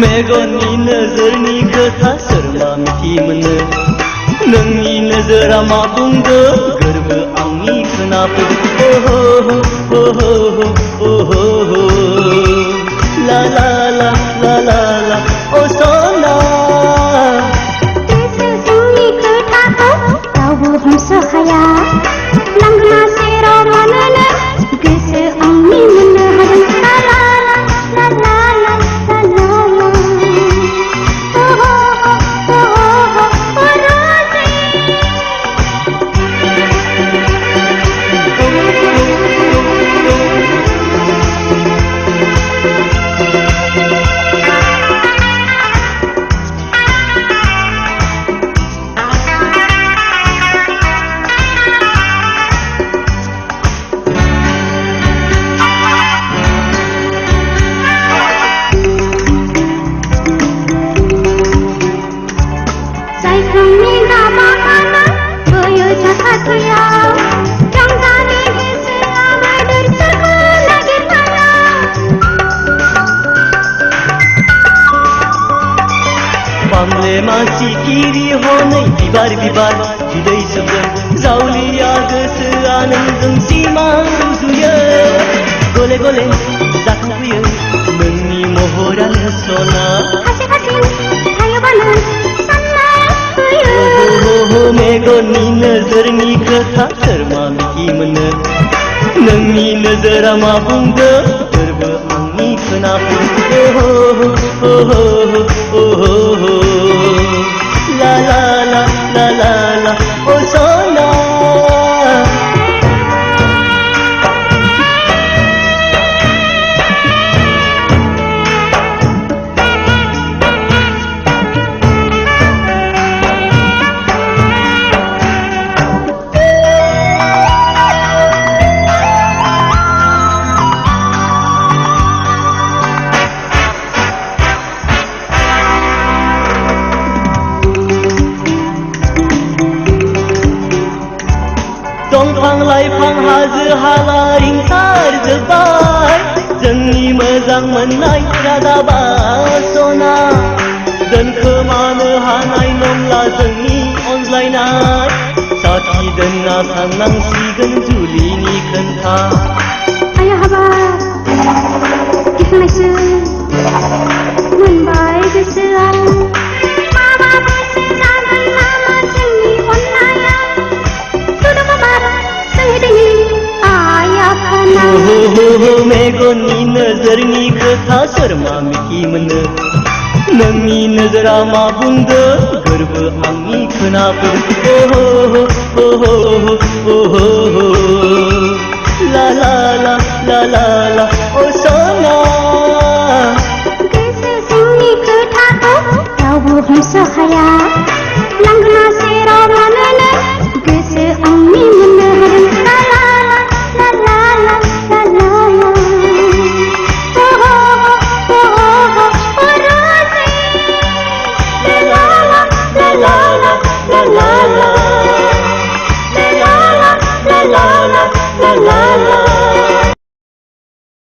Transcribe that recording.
मेगननि नोजोरनि खोथा सोर मा मिथि मोनो नोंनि नोजोरा मा बुंदो गोरबो आंनि खोनाफैदो ओहो ला ला ला ला ला ला ओ सना गोसोनि खोथाखौ रावबो हमस' हाया लांगोना सेराव मानोनो गोसो आंनि मोननो हादों ला ला ला ला ला ला ला ला पामले मानसि गिरि हनै बिबार बिबार बिदै सोबगोन जावलिया गोसोआ नोंजों सिमां रुजुयो गले गले जाखांफैयो नोंनि महरानो सना खासे खासे थायोबानो साननाय फैयो मेगननि नोजोरनि खोथा सोर मा मिथि मोनो नोंनि नोजोरा मा बुंदो गोरबो आंनि खोनाफैदो ला ला ला ला ला ला ओ सना दंफां लाइफां हाजो हाला रिंसारजोब्बाय जोंनि मोजां मोननाय रादाबा सना दोनखोमानो हानाय नंला जोंनि अनज्लायनाय साथि दोनना थांनांसिगोन जुलिनि खोन्था आया हाबाब दिखांनायसै मोनबाय गोसोआव माबा गोसो जागोन नामा जोंनि अननाया मेगननि नोजोरनि खोथा सोर मा मिथि मोनो नोंनि नोजोरा मा बुंदो गोरबो आंनि खोनाफैदो